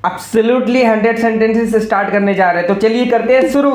Absolutely 100 sentences से start करने जा रहे हैं, तो चलिए करते हैं शुरू।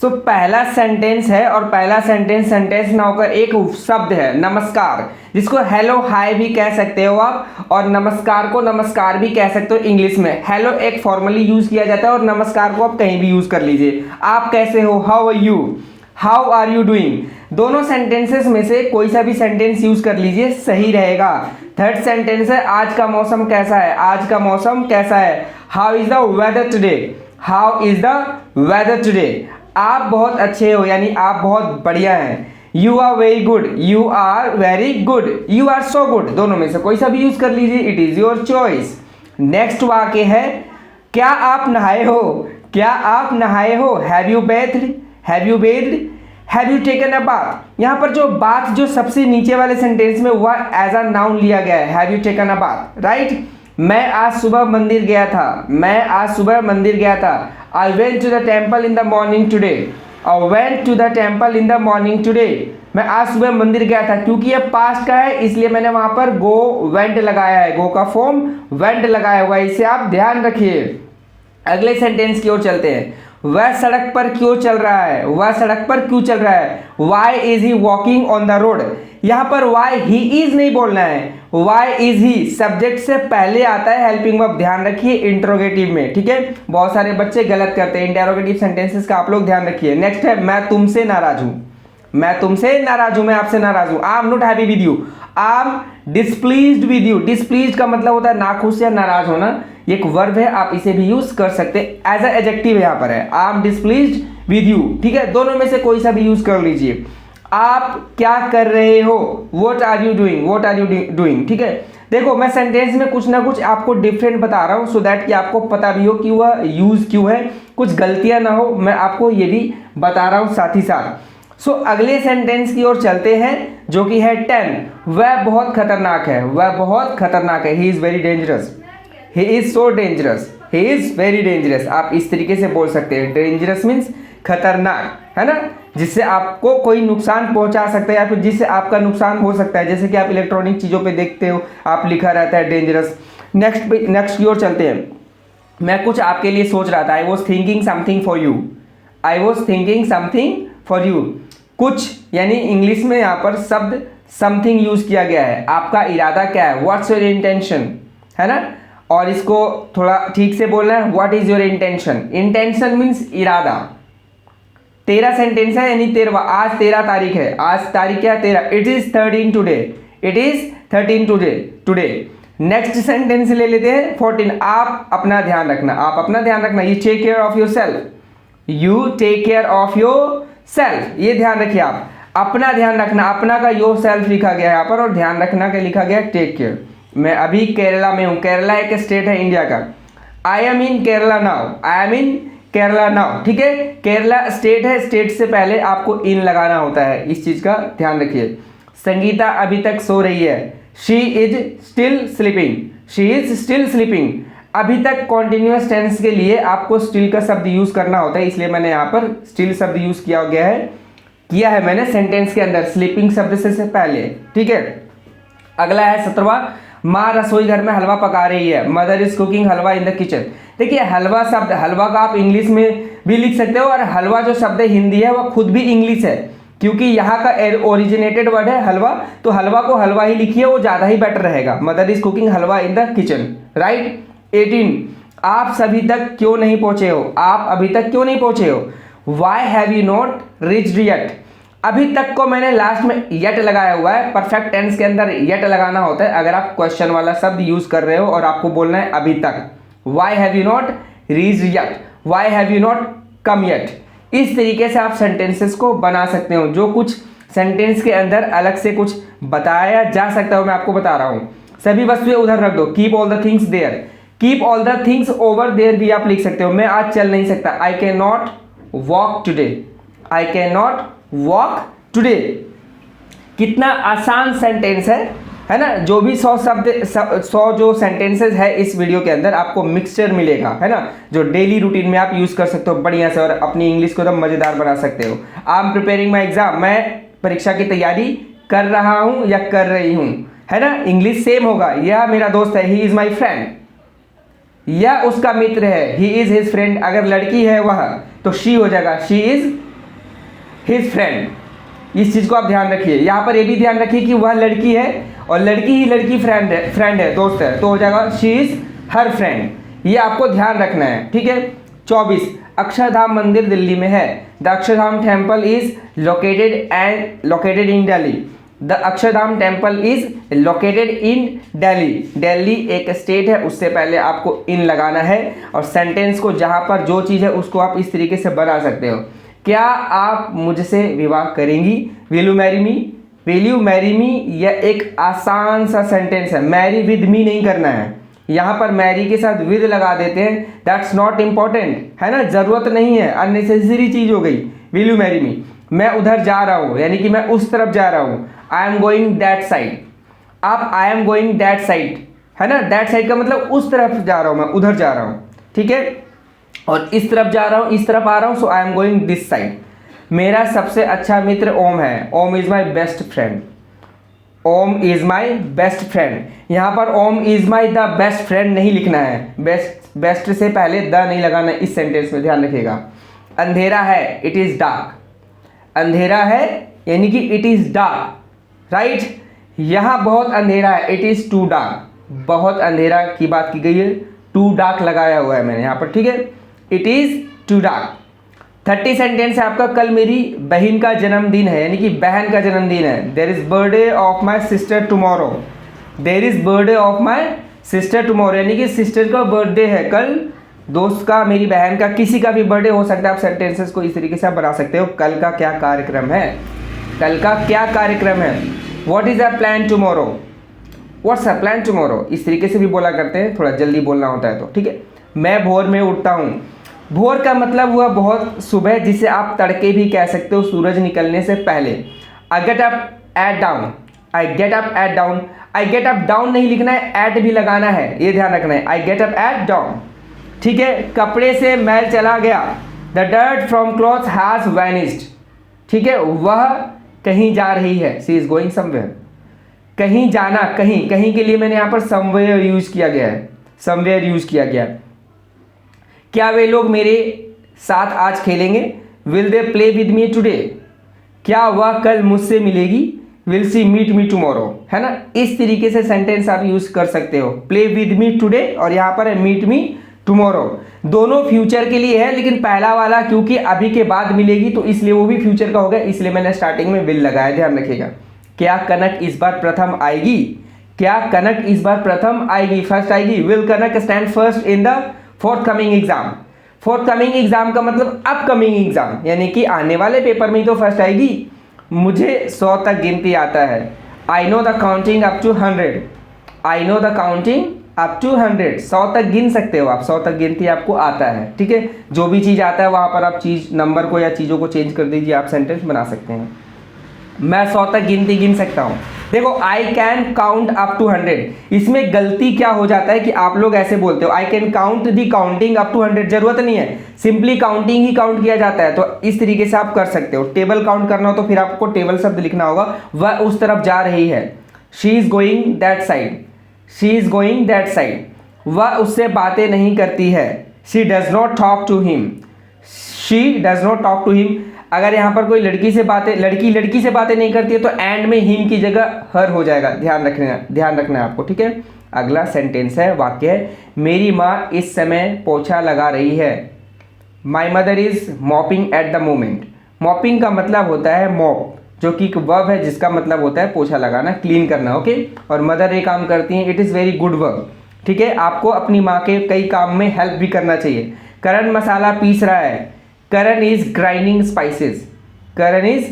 तो पहला सेंटेंस है और पहला सेंटेंस ना होकर एक शब्द है नमस्कार, जिसको हेलो हाय भी कह सकते हो आप, और नमस्कार को नमस्कार भी कह सकते हो इंग्लिश में। हेलो एक फॉर्मली यूज किया जाता है और नमस्कार को आप कहीं भी यूज कर लीजिए। आप कैसे हो, how are you, how are you doing, दोनों सेंटेंसेस में से कोई सा भी सेंटेंस यूज कर लीजिए, सही रहेगा। थर्ड सेंटेंस है आज का मौसम कैसा है, आज का मौसम कैसा है, how is the weather today, how is the weather today. आप बहुत अच्छे हो यानी आप बहुत बढ़िया हैं। You are very good, you are very good, you are so good, दोनों में से कोई सा भी यूज कर लीजिए, it is your choice. Next वाक्य है क्या आप नहाए हो, क्या आप नहाए हो, have you bathed, have you bathed, have you taken a bath. यहाँ पर जो बात जो सबसे नीचे वाले सेंटेंस में हुआ एज अ नाउन लिया गया है, have you taken a bath, right. मैं आज सुबह मंदिर गया था, मैं आज सुबह मंदिर गया था। I went to the temple in the morning today, I went to the temple in the morning today. मैं आज सुबह मंदिर गया था, क्योंकि ये पास्ट का है इसलिए मैंने वहां पर गो वेंट लगाया है, गो का फॉर्म वेंट लगाया हुआ है, इसे आप ध्यान रखिए। अगले सेंटेंस की ओर चलते हैं। वह सड़क पर क्यों चल रहा है, वह सड़क पर क्यों चल रहा है, why is he walking on the road. यहाँ पर वाई ही इज नहीं बोलना है, वाई इज ही सब्जेक्ट से पहले आता है हेल्पिंग वर्ब, ध्यान रखिए इंट्रोगेटिव में, ठीक है। बहुत सारे बच्चे गलत करते हैं इंटेरोगेटिव सेंटेंसेस का, आप लोग ध्यान रखिए। नेक्स्ट है मैं तुमसे नाराज हूं, मैं तुमसे नाराज हूं, मैं आपसे नाराज हूं। I am not happy with you, I am displeased with you. Displeased का मतलब होता है नाखुश या नाराज होना, एक वर्ब है, आप इसे भी यूज कर सकते हैं एज अ एडजेक्टिव, यहाँ पर है आई एम डिस्प्लीज्ड विद यू, ठीक है। दोनों में से कोई सा भी यूज कर लीजिए। आप क्या कर रहे हो, what are you doing, what are you doing, ठीक है। देखो मैं सेंटेंस में कुछ ना कुछ आपको डिफरेंट बता रहा हूँ सो दैट कि आपको पता भी हो कि वह यूज क्यों है, कुछ गलतियां ना हो, मैं आपको ये भी बता रहा हूँ साथ ही साथ। सो अगले सेंटेंस की ओर चलते हैं जो कि है 10। वह बहुत खतरनाक है, वह बहुत खतरनाक है, he is very dangerous, he is so dangerous, he is very dangerous. आप इस तरीके से बोल सकते हैं, डेंजरस मीन्स खतरनाक, है ना, जिससे आपको कोई नुकसान पहुंचा सकता है या फिर जिससे आपका नुकसान हो सकता है, जैसे कि आप इलेक्ट्रॉनिक चीज़ों पे देखते हो आप लिखा रहता है डेंजरस। नेक्स्ट की ओर चलते हैं। मैं कुछ आपके लिए सोच रहा था, I was thinking something for you, I was thinking something for you. कुछ यानी इंग्लिश में यहाँ पर शब्द समथिंग यूज किया गया है, आपका इरादा क्या है, व्हाट्स योर इंटेंशन, है ना। और इसको थोड़ा ठीक से बोलना है, what is your intention. Intention means इरादा। 13 सेंटेंस है यानी 13वां, आज 13 तारीख है, आज तारीख क्या है 13, it is 13 today, it is 13 today. Next sentence ले लेते हैं 14। आप अपना ध्यान रखना, आप अपना ध्यान रखना, you take care of yourself, you take care of yourself, ये ध्यान रखिए आप, अपना ध्यान रखना, अपना का योर सेल्फ लिखा गया है यहाँ पर और ध्यान रखना का लिखा गया टेक केयर। मैं अभी केरला में हूँ, केरला एक स्टेट है इंडिया का। I am in Kerala now, I am in Kerala now, ठीक है। केरला स्टेट है, स्टेट से पहले आपको इन लगाना होता है, इस चीज का ध्यान रखिए। संगीता अभी तक सो रही है, she is still sleeping, she is still sleeping. अभी तक कॉन्टिन्यूअस टेंस के लिए आपको स्टिल का शब्द यूज करना होता है, इसलिए मैंने यहाँ पर स्टिल शब्द यूज किया है मैंने सेंटेंस के अंदर स्लीपिंग शब्द से पहले, ठीक है। अगला है 17वां। माँ रसोई घर में हलवा पका रही है, mother is cooking halwa in the kitchen. देखिए हलवा शब्द, हलवा का आप इंग्लिश में भी लिख सकते हो और हलवा जो शब्द हिंदी है वह खुद भी इंग्लिश है, क्योंकि यहाँ का ओरिजिनेटेड वर्ड है हलवा, तो हलवा को हलवा ही लिखिए, वो ज़्यादा ही बेटर रहेगा। Mother is cooking halwa in the kitchen, right. 18। आप सभी तक क्यों नहीं पहुँचे हो, आप अभी तक क्यों नहीं पहुँचे हो, why have you not reached yet. अभी तक को मैंने लास्ट में येट लगाया हुआ है, परफेक्ट टेंस के अंदर येट लगाना होता है अगर आप क्वेश्चन वाला शब्द यूज कर रहे हो और आपको बोलना है अभी तक। Why have you not reached yet, why have you not come yet. इस तरीके से आप सेंटेंसेस को बना सकते हो, जो कुछ सेंटेंस के अंदर अलग से कुछ बताया जा सकता है मैं आपको बता रहा हूँ। सभी वस्तुएं उधर रख दो, keep all the things there, keep all the things over there भी आप लिख सकते हो। मैं आज चल नहीं सकता, I can not walk today, I can not walk today. कितना आसान सेंटेंस है ना। जो भी 100 शब्द 100 जो सेंटेंसेस है इस वीडियो के अंदर आपको मिक्सचर मिलेगा, है ना, जो डेली रूटीन में आप यूज कर सकते हो बढ़िया से और अपनी इंग्लिश को एकदम मजेदार बना सकते हो। I am preparing my exam, मैं परीक्षा की तैयारी कर रहा हूँ या कर रही हूँ, है ना, इंग्लिश सेम होगा। यह मेरा दोस्त है, ही इज़ माई फ्रेंड। यह उसका मित्र है, ही इज़ हिज फ्रेंड। अगर लड़की है वह, तो शी हो जाएगा, शी इज़ हिज फ्रेंड। इस चीज़ को आप ध्यान रखिए। यहाँ पर ये भी ध्यान रखिए कि वह लड़की है और लड़की ही लड़की फ्रेंड है, दोस्त है, तो हो जाएगा शी इज़ हर फ्रेंड। ये आपको ध्यान रखना है, ठीक है। 24, अक्षरधाम मंदिर दिल्ली में है। The Akshardham temple is located in Delhi. The Akshardham temple is located in Delhi. Delhi एक स्टेट है, उससे पहले आपको इन लगाना है और सेंटेंस को जहाँ पर जो चीज़ है उसको आप इस तरीके से बना सकते हो। क्या आप मुझसे विवाह करेंगी? Will you marry me? Will you marry me यह एक आसान सा सेंटेंस है। मैरी विद मी नहीं करना है, यहाँ पर मैरी के साथ विद लगा देते हैं, दैट्स नॉट इम्पॉर्टेंट, है ना, ज़रूरत नहीं है, अननेसेसरी चीज़ हो गई। विल यू मैरी मी, मैं उधर जा रहा हूँ, यानी कि मैं उस तरफ जा रहा हूँ। I am going that side. आप I am going that side, है ना, दैट साइड का मतलब उस तरफ जा रहा हूँ, मैं उधर जा रहा हूँ, ठीक है। और इस तरफ जा रहा हूँ, इस तरफ आ रहा हूँ, so I am going this side. मेरा सबसे अच्छा मित्र ओम है। Om is my best friend. Om is my best friend. यहाँ पर Om is my the best friend नहीं लिखना है, बेस्ट से पहले द नहीं लगाना है इस सेंटेंस में, ध्यान रखिएगा। अंधेरा है, इट इज़ डार्क। अंधेरा है यानी कि इट इज़ डार्क, राइट। यहाँ बहुत अंधेरा है, इट इज़ टू डार्क। बहुत अंधेरा की बात की गई है, टू डार्क लगाया हुआ है मैंने यहाँ पर, ठीक है। It is too dark. 30 sentence है आपका। कल मेरी बहन का जन्मदिन है, यानी कि बहन का जन्मदिन है। There is birthday of my sister tomorrow. There is birthday of my sister tomorrow, यानी कि सिस्टर का बर्थडे है कल, दोस्त का, मेरी बहन का, किसी का भी बर्थडे हो सकता है। आप सेंटेंसेस को इस तरीके से आप बना सकते हो। कल का क्या कार्यक्रम है? कल का क्या कार्यक्रम है? What is a plan tomorrow? What's a plan tomorrow? इस तरीके से भी बोला करते हैं, थोड़ा जल्दी बोलना होता है तो, ठीक है। मैं भोर में उठता हूँ। भोर का मतलब हुआ बहुत सुबह, जिसे आप तड़के भी कह सकते हो, सूरज निकलने से पहले। I get up at down. I get up at down. I get up down नहीं लिखना है, एट भी लगाना है, ये ध्यान रखना है। I get up at down, ठीक है। कपड़े से मैल चला गया। The dirt from cloth has vanished, ठीक है। वह कहीं जा रही है, सी इज गोइंग समवेयर। कहीं जाना, कहीं, कहीं के लिए मैंने यहाँ पर समवेयर यूज किया गया है, समवेयर यूज किया गया है। क्या वे लोग मेरे साथ आज खेलेंगे? Will they play with me today? क्या वह कल मुझसे मिलेगी? Will she meet me tomorrow, है ना। इस तरीके से सेंटेंस आप यूज कर सकते हो। प्ले विद मी टुडे और यहाँ पर है मीट मी टुमारो। दोनों फ्यूचर के लिए है, लेकिन पहला वाला क्योंकि अभी के बाद मिलेगी तो इसलिए वो भी फ्यूचर का हो गया, इसलिए मैंने स्टार्टिंग में विल लगाया, ध्यान रखिएगा। क्या कनक इस बार प्रथम आएगी? क्या कनक इस बार प्रथम आएगी, फर्स्ट आएगी? Will Kanak stand first in the fourth coming exam? Fourth coming exam का मतलब अपकमिंग एग्जाम, यानी कि आने वाले पेपर में ही तो फर्स्ट आएगी। मुझे 100 तक गिनती आता है। I know the counting up to 100। I know the counting up to 100। 100 तक गिन सकते हो आप, 100 तक गिनती आपको आता है, ठीक है। जो भी चीज़ आता है वहाँ पर आप चीज़ नंबर को या चीज़ों को चेंज कर दीजिए, आप सेंटेंस बना सकते हैं। मैं 100 तक गिनती गिन सकता हूँ। देखो, I can count up to 100, इसमें गलती क्या हो जाता है कि आप लोग ऐसे बोलते हो I can count the counting up to 100। जरूरत नहीं है, सिंपली काउंटिंग ही काउंट किया जाता है। तो इस तरीके से आप कर सकते हो। टेबल काउंट करना हो तो फिर आपको टेबल शब्द लिखना होगा। वह उस तरफ जा रही है, she is going that side. She is going that side. वह उससे बातें नहीं करती है, she does not talk to him. She does not talk to him. अगर यहाँ पर कोई लड़की से बातें नहीं करती है तो एंड में हिम की जगह हर हो जाएगा, ध्यान रखना है आपको, ठीक है। अगला सेंटेंस है, वाक्य है, मेरी माँ इस समय पोछा लगा रही है। My mother is mopping at the moment. Mopping का मतलब होता है मॉप, जो कि एक वर्ब है जिसका मतलब होता है पोछा लगाना, क्लीन करना, ओके। और मदर ये काम करती हैं, it is very good verb, ठीक है। आपको अपनी माँ के कई काम में हेल्प भी करना चाहिए। करण मसाला पीस रहा है। Karan is grinding spices. Karan is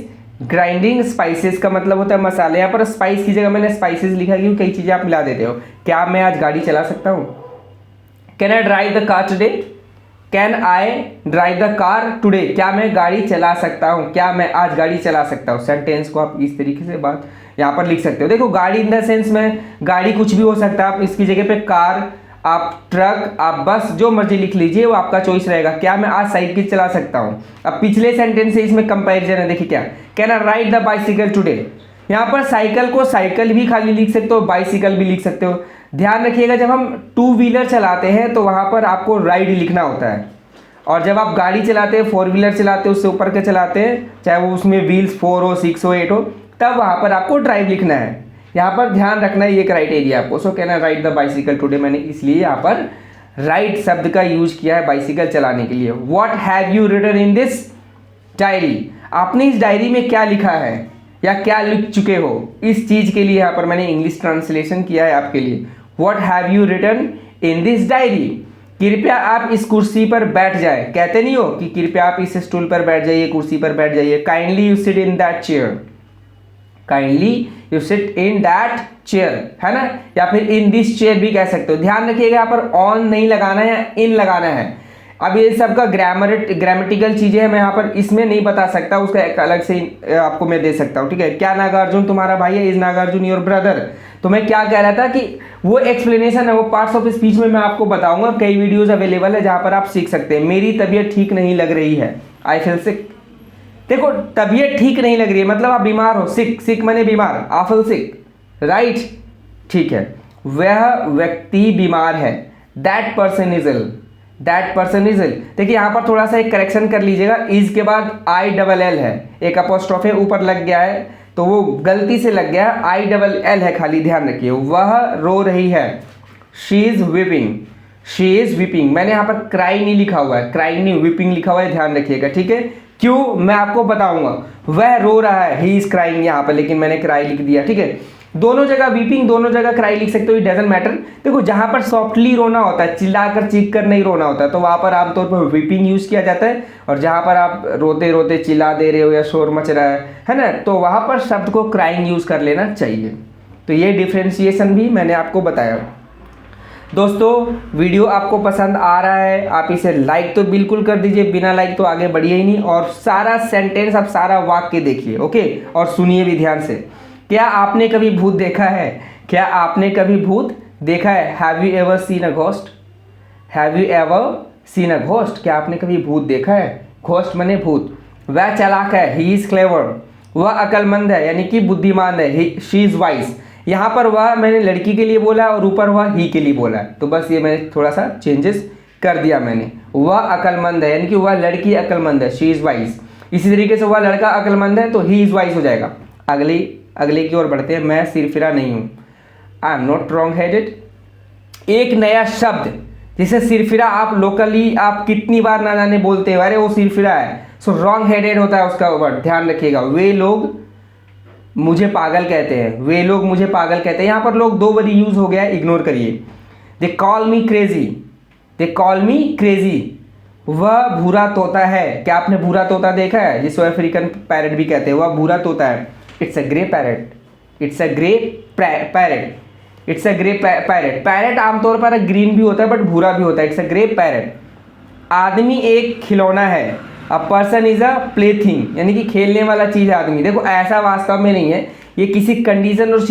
grinding spices का मतलब होता है मसाले। यहाँ पर स्पाइस की जगह मैंने स्पाइसेस लिखा है क्योंकि कई चीज़ें आप मिला देते हो। क्या मैं आज गाड़ी चला सकता हूँ? Can I drive the car today? Can I drive the car today? क्या मैं गाड़ी चला सकता हूँ? क्या मैं आज गाड़ी चला सकता हूँ? सेंटेंस को आप इस तरीके से बात यहाँ पर लिख सकते हो। देखो, गाड़ी इन द सेंस में गाड़ी कुछ भी हो सकता है, आप इसकी जगह पे कार, आप ट्रक, आप बस, जो मर्जी लिख लीजिए, वो आपका चॉइस रहेगा। क्या मैं आज साइकिल चला सकता हूँ? अब पिछले सेंटेंस से इसमें कंपैरिजन है, देखिए क्या, can I ride the bicycle today? यहाँ पर साइकिल को साइकिल भी खाली लिख सकते हो, बाइसिकल भी लिख सकते हो। ध्यान रखिएगा जब हम टू व्हीलर चलाते हैं तो वहाँ पर आपको राइड लिखना होता है, और जब आप गाड़ी चलाते हैं, फोर व्हीलर चलाते हैं, उससे ऊपर के चलाते हैं, चाहे वो उसमें व्हील्स 4 हो, 6 हो, 8 हो, तब वहाँ पर आपको ड्राइव लिखना है। यहाँ पर ध्यान रखना है ये क्राइटेरिया आपको। सो कहना राइट द बाइसिकल टुडे, मैंने इसलिए यहाँ पर राइट शब्द का यूज किया है बाइसिकल चलाने के लिए। What have you written in this diary, आपने इस डायरी में क्या लिखा है या क्या लिख चुके हो, इस चीज के लिए यहाँ पर मैंने इंग्लिश ट्रांसलेशन किया है आपके लिए। What have you written in this diary, कृपया आप इस कुर्सी पर बैठ जाए। कहते नहीं हो कि कृपया आप इस स्टूल पर बैठ जाइए, कुर्सी पर बैठ जाइए। Kindly you sit in that chair, kindly you sit in that chair, है ना, या फिर इन दिस चेयर भी कह सकते हो। ध्यान रखिएगा यहाँ पर ऑन नहीं लगाना है या इन लगाना है। अब ये सबका ग्रामेटिकल चीजें हैं, मैं यहाँ पर इसमें नहीं बता सकता, उसका एक अलग से आपको मैं दे सकता हूँ, ठीक है। क्या नागार्जुन तुम्हारा भाई है, इज नागार्जुन योर ब्रदर। तो मैं क्या कह रहा था कि वो एक्सप्लेनेशन है, वो पार्ट्स ऑफ स्पीच में मैं आपको बताऊंगा। कई वीडियोज अवेलेबल है जहाँ पर आप सीख सकते हैं। मेरी तबीयत ठीक नहीं लग रही है, आई फील सिक। देखो तबीयत ठीक नहीं लग रही है मतलब आप बीमार हो, सिक, सिक माने बीमार, आई फील सिक, राइट, ठीक है। वह व्यक्ति बीमार है, that person is ill, that person is ill. देखिए यहाँ पर थोड़ा सा एक करेक्शन कर लीजिएगा, इज के बाद ILL है, एक अपोस्ट्रोफे ऊपर लग गया है तो वो गलती से लग गया, ILL है खाली, ध्यान रखिए। वह रो रही है, she is weeping, she is weeping. मैंने यहाँ पर क्राई नहीं लिखा हुआ है, क्राई नहीं, वीपिंग लिखा हुआ है, ध्यान रखिएगा, ठीक है। क्यों, मैं आपको बताऊंगा। वह रो रहा है, ही इज क्राइंग यहाँ पर, लेकिन मैंने क्राई लिख दिया, ठीक है। दोनों जगह वीपिंग, दोनों जगह क्राई लिख सकते हो, इट डजंट मैटर। देखो जहां पर सॉफ्टली रोना होता है, चिल्लाकर चीख कर नहीं रोना होता है, तो वहां पर आमतौर पर वीपिंग यूज किया जाता है। और जहां पर आप रोते रोते चिल्ला दे रहे हो या शोर मच रहा है ना, तो वहां पर शब्द को क्राइंग यूज कर लेना चाहिए। तो ये डिफ्रेंशिएशन भी मैंने आपको बताया। दोस्तों वीडियो आपको पसंद आ रहा है, आप इसे लाइक तो बिल्कुल कर दीजिए, बिना लाइक तो आगे बढ़िए ही नहीं। और सारा सेंटेंस, आप सारा वाक्य देखिए, ओके, और सुनिए भी ध्यान से। क्या आपने कभी भूत देखा है, क्या आपने कभी भूत देखा है, have you ever seen a ghost, have you ever seen a ghost, क्या आपने कभी भूत देखा है, घोस्ट माने भूत। वह चालाक है, ही इज क्लेवर, वह अकलमंद है यानी कि बुद्धिमान है, शी इज वाइज। यहाँ पर वह मैंने लड़की के लिए बोला और ऊपर वह ही के लिए बोला है, तो बस ये मैंने थोड़ा सा चेंजेस कर दिया मैंने। वह अकलमंद है यानी कि वह लड़की अकलमंद है, शी इज वाइज। इसी तरीके से वह लड़का अकलमंद है तो ही इज वाइज हो जाएगा। अगले की ओर बढ़ते हैं। मैं सिरफिरा नहीं हूँ, I am not wrong headed. एक नया शब्द, जैसे सिरफिरा आप लोकली आप कितनी बार ना जाने बोलते हैं, अरे वो सिरफिरा है, सो रॉन्ग हेडेड होता है उसका वर्ड, ध्यान रखिएगा। वे लोग मुझे पागल कहते हैं, वे लोग मुझे पागल कहते हैं। यहाँ पर लोग 2 बार यूज हो गया है, इग्नोर करिए। They call me crazy, they call me crazy. वह भूरा तोता है, क्या आपने भूरा तोता देखा है, जिसको अफ्रीकन पैरेट भी कहते हैं, वह भूरा तोता है। It's a grey parrot, it's a grey parrot, it's a grey parrot. Parrot आमतौर पर ग्रीन भी होता है बट भूरा भी होता है, इट्स अ ग्रे पैरेट। आदमी एक खिलौना है, अ पर्सन इज अ प्लेथिंग, यानी कि खेलने वाला चीज़ है आदमी। देखो ऐसा वास्तव में नहीं है, ये किसी कंडीशन और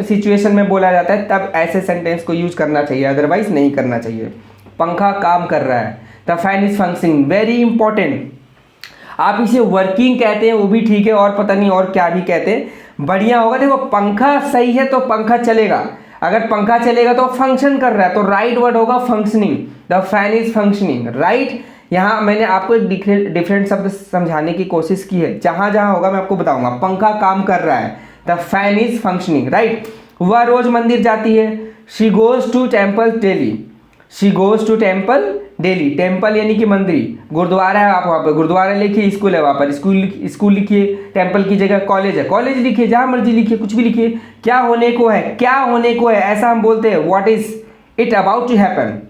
सिचुएशन में बोला जाता है, तब ऐसे सेंटेंस को यूज करना चाहिए, अदरवाइज नहीं करना चाहिए। पंखा काम कर रहा है, the fan is functioning, very important. आप इसे वर्किंग कहते हैं वो भी ठीक है, और पता नहीं और क्या भी कहते हैं, बढ़िया होगा। देखो पंखा सही है तो पंखा चलेगा, अगर पंखा चलेगा तो फंक्शन कर रहा है, तो राइट वर्ड होगा functioning, the fan is functioning, right. यहाँ मैंने आपको एक डिफरेंट शब्द समझाने की कोशिश की है, जहां जहां होगा मैं आपको बताऊंगा। पंखा काम कर रहा है, the fan is functioning, right. वह रोज मंदिर जाती है, she goes to temple daily, she goes to temple daily. Temple यानी कि मंदिर, गुरुद्वारा है, आप वहाँ पर गुरुद्वारा लिखिए, स्कूल है वहाँ पर स्कूल लिखिए, टेम्पल की जगह कॉलेज है, कॉलेज लिखिए, जहाँ मर्जी लिखिए, कुछ भी लिखिए। क्या होने को है, क्या होने को है, ऐसा हम बोलते हैं, what is it about to happen,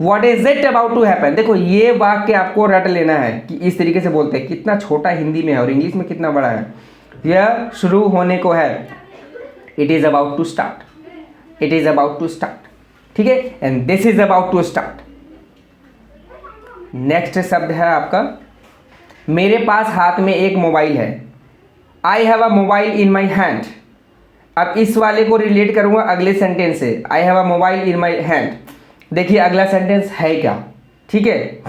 what is it about to happen. देखो ये वाक्य आपको रट लेना है कि इस तरीके से बोलते हैं। कितना छोटा हिंदी में है और इंग्लिश में कितना बड़ा है। यह शुरू होने को है, it is about to start, it is about to start, ठीक है, and this is about to start. Next शब्द है आपका, मेरे पास हाथ में एक मोबाइल है, I have a mobile in my hand. अब इस वाले को रिलेट करूंगा अगले सेंटेंस से, I have a mobile in my hand. देखिए अगला सेंटेंस है क्या, ठीक है।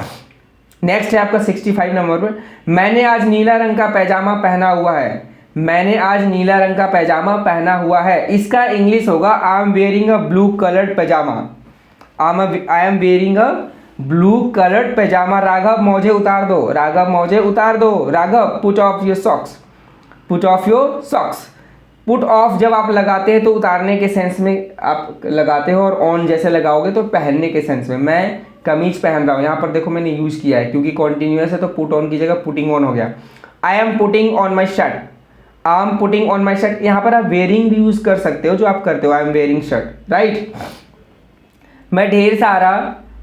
नेक्स्ट है आपका 65 नंबर पर, मैंने आज नीला रंग का पैजामा पहना हुआ है, मैंने आज नीला रंग का पैजामा पहना हुआ है। इसका इंग्लिश होगा I am wearing a blue coloured pyjama. I am wearing a blue coloured pyjama. Raghav मोजे उतार दो, राघव मोजे उतार दो, Raghav put off your socks, put off your socks. Put off जब आप लगाते हैं तो उतारने के सेंस में आप लगाते हो, और ऑन जैसे लगाओगे तो पहनने के सेंस में। मैं कमीज पहन रहा हूँ, यहाँ पर देखो मैंने यूज़ किया है क्योंकि कॉन्टिन्यूअस है तो पुट ऑन की जगह पुटिंग ऑन हो गया। I am putting on my shirt, I am putting on my shirt. यहाँ पर आप वेयरिंग भी यूज़ कर सकते हो जो आप करते हो, आई एम वेयरिंग शर्ट, राइट। मैं ढेर सारा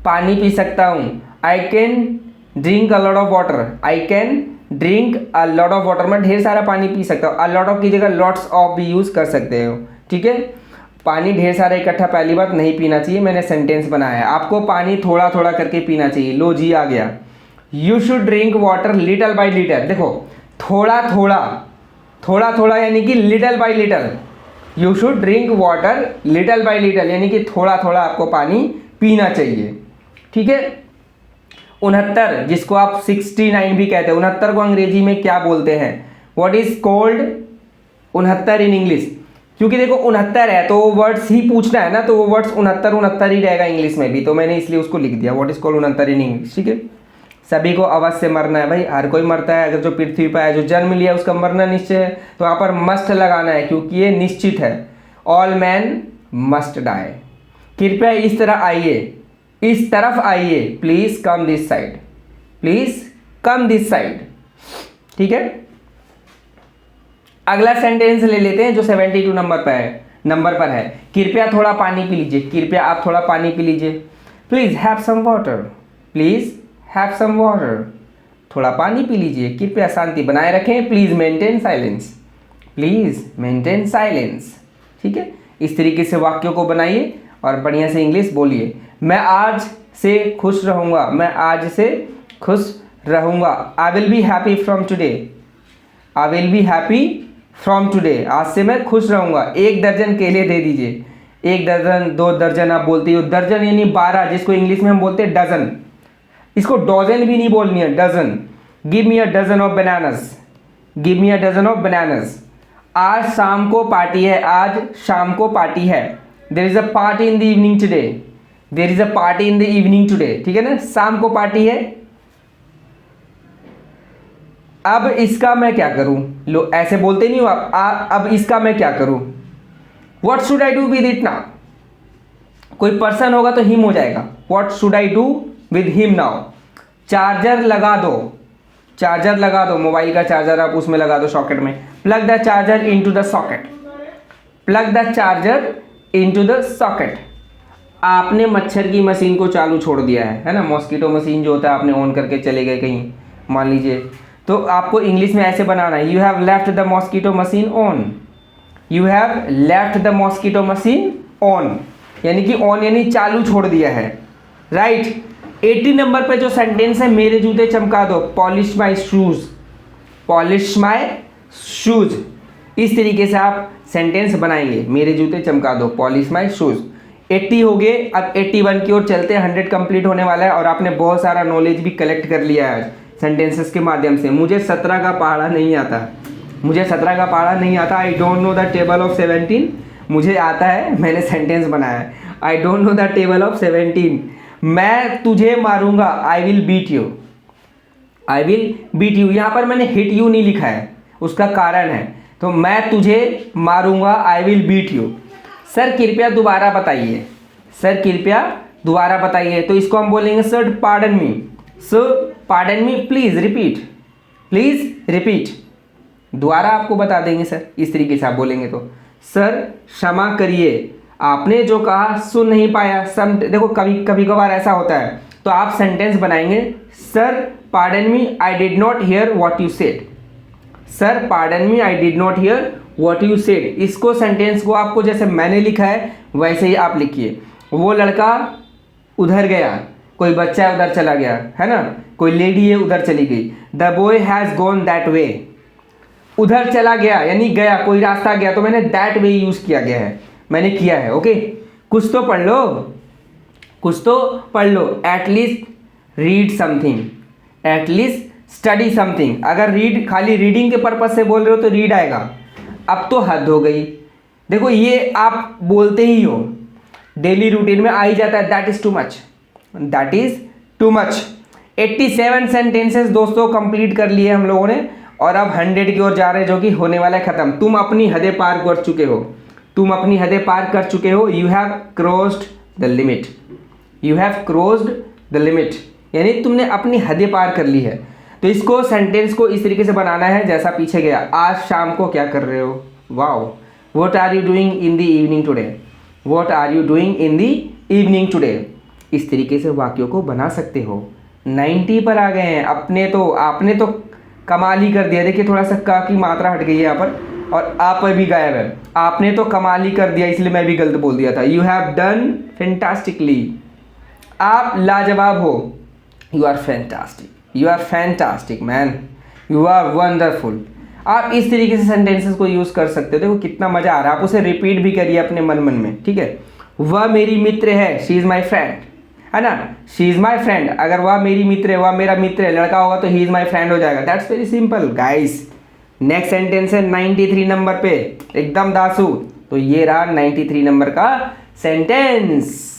पानी पी सकता हूँ, I can drink a lot of water, I can drink a lot of water. मैं ढेर सारा पानी पी सकता हूँ। अ लॉट ऑफ की जगह लॉट्स ऑफ भी यूज़ कर सकते हो, ठीक है। पानी ढेर सारा इकट्ठा पहली बात नहीं पीना चाहिए, मैंने सेंटेंस बनाया है। आपको पानी थोड़ा थोड़ा करके पीना चाहिए। लो जी आ गया। You should drink water little by little. देखो थोड़ा थोड़ा, थोड़ा थोड़ा यानी कि little by little. You should drink water little by little यानी कि थोड़ा थोड़ा आपको पानी पीना चाहिए, ठीक है। 69 जिसको आप 69 भी कहते हैं, 69 को अंग्रेजी में क्या बोलते हैं? What is called 69 in English? क्योंकि देखो 69 है तो वो वर्ड्स ही पूछना है ना, तो वो वर्ड्स 69 ही रहेगा इंग्लिश में भी, तो मैंने इसलिए उसको लिख दिया what is called 69 in English, ठीक है। सभी को अवश्य मरना है भाई, हर कोई मरता है। अगर जो पृथ्वी पर है, जो जन्म लिया उसका मरना निश्चय है, तो यहाँ पर मस्ट लगाना है क्योंकि ये निश्चित है। All man must die. कृपया इस तरह आइए, इस तरफ आइए, please come this side, please come this side, ठीक है। अगला सेंटेंस ले लेते हैं जो 72 नंबर पर है। कृपया थोड़ा पानी पी लीजिए, कृपया आप थोड़ा पानी पी लीजिए। Please have some water, please have some water. थोड़ा पानी पी लीजिए, कृपया शांति बनाए रखें, please maintain silence, please maintain silence, ठीक है। इस तरीके से वाक्यों को बनाइए और बढ़िया से इंग्लिश बोलिए। मैं आज से खुश रहूँगा, मैं आज से खुश रहूँगा। I will be happy from today, I will be happy from today. आज से मैं खुश रहूँगा। 1 दर्जन केले दे दीजिए। 1 दर्जन, 2 दर्जन आप बोलती हो, दर्जन यानी 12, जिसको इंग्लिश में हम बोलते हैं डजन। इसको डजन भी नहीं बोलनी है, dozen. Give me a dozen of bananas, give me a dozen of bananas. आज शाम को पार्टी है, आज शाम को पार्टी है। There is a party in the evening today, there is a party in the evening today, ठीक है ना। शाम को पार्टी है। अब इसका मैं क्या करूं? लो ऐसे बोलते नहीं हो आप। अब इसका मैं क्या करूं? What should I do with it now? कोई पर्सन होगा तो हिम हो जाएगा। What should I do with him now? Charger लगा दो, चार्जर लगा दो। मोबाइल का चार्जर आप उसमें लगा दो सॉकेट में। Plug the charger into the socket, plug the charger into the socket. आपने मच्छर की मशीन को चालू छोड़ दिया है ना, मॉस्किटो मशीन जो होता है, आपने ऑन करके चले गए कहीं मान लीजिए, तो आपको इंग्लिश में ऐसे बनाना है, you have left the mosquito machine on, you have left the mosquito machine on, यानी कि ऑन यानी चालू छोड़ दिया है, राइट। 80 नंबर पे जो सेंटेंस है, मेरे जूते चमका दो, polish my shoes, polish my shoes. इस तरीके से आप सेंटेंस बनाएंगे, मेरे जूते चमका दो, पॉलिश माई शूज। 80 हो गए, अब 81 की ओर चलते हैं। 100 कंप्लीट होने वाला है और आपने बहुत सारा नॉलेज भी कलेक्ट कर लिया है सेंटेंसेस के माध्यम से। मुझे 17 का पहाड़ा नहीं आता, मुझे 17 का पहाड़ा नहीं आता। I don't know the table of 17, मुझे आता है, मैंने सेंटेंस बनाया है। I don't know the table of 17। मैं तुझे मारूंगा, I will beat you, I will beat you. यहाँ पर मैंने हिट यू नहीं लिखा है, उसका कारण है, तो मैं तुझे मारूंगा, I will beat you. Sir कृपया दोबारा बताइए, सर कृपया दोबारा बताइए, तो इसको हम बोलेंगे sir pardon me, sir pardon me, please repeat, please repeat. दोबारा आपको बता देंगे सर, इस तरीके से आप बोलेंगे तो। सर क्षमा करिए, आपने जो कहा सुन नहीं पाया। सम देखो कभी कभी कभार ऐसा होता है, तो आप सेंटेंस बनाएंगे, sir pardon me, I did not here what you said, sir pardon me, I did not here what you said. इसको सेंटेंस को आपको जैसे मैंने लिखा है वैसे ही आप लिखिए। वो लड़का उधर गया, कोई बच्चा उधर चला गया, है ना, कोई लेडी है उधर चली गई। The boy has gone that way, उधर चला गया यानी गया, कोई रास्ता गया, तो मैंने दैट वे यूज़ किया गया है, मैंने किया है, ओके। कुछ तो पढ़ लो, कुछ तो पढ़ लो। At least read something, at least study something. अगर रीड खाली रीडिंग के पर्पज से बोल रहे हो तो रीड आएगा। अब तो हद हो गई। देखो ये आप बोलते ही हो, डेली रूटीन में आ ही जाता है, that is too much, that is too much. 87 sentences दोस्तों कंप्लीट कर लिए हम लोगों ने और अब 100 की ओर जा रहे हैं, जो कि होने वाला है खत्म। तुम अपनी हदें पार कर चुके हो, तुम अपनी हदें पार कर चुके हो। You have crossed the limit, you have crossed the limit, यानी तुमने अपनी हदें पार कर ली है। तो इसको सेंटेंस को इस तरीके से बनाना है जैसा पीछे गया। आज शाम को क्या कर रहे हो, wow, what are you doing in the evening today, what are you doing in the evening today. इस तरीके से वाक्यों को बना सकते हो। 90 पर आ गए हैं। आपने तो कमाल ही कर दिया। देखिए थोड़ा सा का की मात्रा हट गई है यहाँ पर और आप पर भी गायब है। आपने तो कमाल ही कर दिया, इसलिए मैं भी गलत बोल दिया था। यू हैव डन फैंटास्टिकली, आप लाजवाब हो। You are fantastic, you are fantastic man, you are wonderful. आप इस तरीके से सेंटेंसेस को यूज़ कर सकते हो। देखो कितना मज़ा आ रहा है। आप उसे रिपीट भी करिए अपने मन में, ठीक है। वह मेरी मित्र है, शी इज़ माई फ्रेंड, है ना। शी इज़ माई फ्रेंड, अगर वह मेरी मित्र है, वह मेरा मित्र है, लड़का होगा तो ही इज़ माई फ्रेंड हो जाएगा। That's very simple guys. Next sentence है 93 नंबर पे, एकदम दासू। तो ये रहा 93 नंबर का सेंटेंस।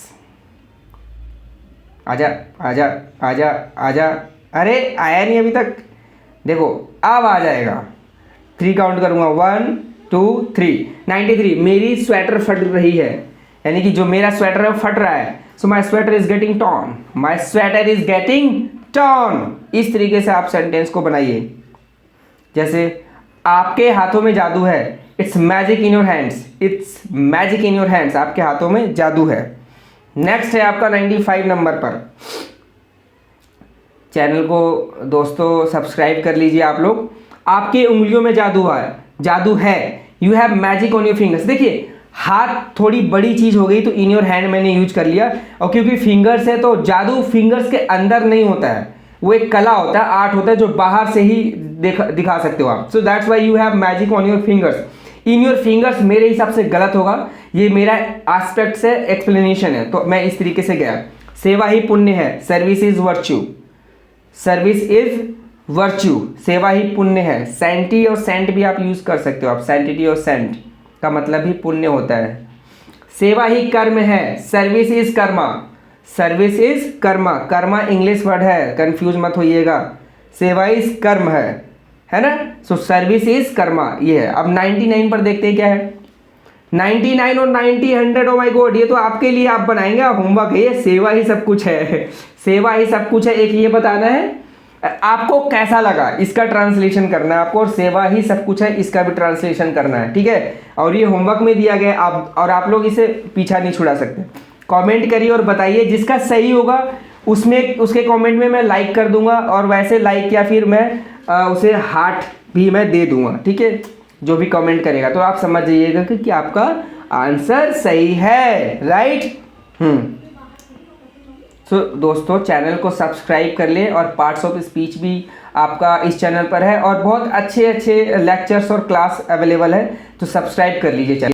आजा आजा आजा आजा, अरे आया नहीं अभी तक। देखो अब आ जाएगा। 3 काउंट करूंगा, 1 2 3। 93, मेरी स्वेटर फट रही है, यानी कि जो मेरा स्वेटर है वो फट रहा है। So my sweater is getting torn, my sweater is getting torn. इस तरीके से आप सेंटेंस को बनाइए। जैसे आपके हाथों में जादू है, it's magic in your hands, it's magic in your hands, आपके हाथों में जादू है। नेक्स्ट है आपका 95 नंबर पर। चैनल को दोस्तों सब्सक्राइब कर लीजिए आप लोग। आपके उंगलियों में जादू है, जादू है। You have magic on your fingers. देखिए हाथ थोड़ी बड़ी चीज हो गई तो इन योर हैंड मैंने यूज कर लिया, और क्योंकि फिंगर्स है तो जादू फिंगर्स के अंदर नहीं होता है, वो एक कला होता है, आर्ट होता है जो बाहर से ही दिखा सकते हो आप। So that's why you have magic on your fingers. In your fingers मेरे हिसाब से गलत होगा, ये मेरा एस्पेक्ट से एक्सप्लेनेशन है, तो मैं इस तरीके से गया। सेवा ही पुण्य है, service is virtue, service is virtue, सेवा ही पुण्य है। सैंटी और सेंट भी आप यूज कर सकते हो। आप सैंटिटी और सेंट का मतलब ही पुण्य होता है। सेवा ही कर्म है, service is Karma, service is Karma, Karma English word है, कंफ्यूज मत होइएगा। सेवा इज कर्म है ना। सो सर्विस इज कर्मा, ये है। अब 99 पर देखते हैं क्या है। 99 और 90 100, ओ माय गॉड, ये तो आपके लिए आप बनाएंगे, होमवर्क है ये। सेवा ही सब कुछ है, सेवा ही सब कुछ है। एक ये बताना है आपको कैसा लगा, इसका ट्रांसलेशन करना है आपको, और सेवा ही सब कुछ है इसका भी ट्रांसलेशन करना है, ठीक है। और ये होमवर्क में दिया गया आप, और आप लोग इसे पीछा नहीं छुड़ा सकते। कमेंट करिए और बताइए, जिसका सही होगा उसमें उसके कमेंट में मैं लाइक कर दूंगा, और वैसे लाइक या फिर मैं उसे हार्ट भी मैं दे दूंगा, ठीक है। जो भी कमेंट करेगा तो आप समझ जाइएगा कि आपका आंसर सही है, राइट। सो दोस्तों चैनल को सब्सक्राइब कर लें, और पार्ट्स ऑफ स्पीच भी आपका इस चैनल पर है, और बहुत अच्छे अच्छे लेक्चर्स और क्लास अवेलेबल है, तो सब्सक्राइब कर लीजिए चैनल।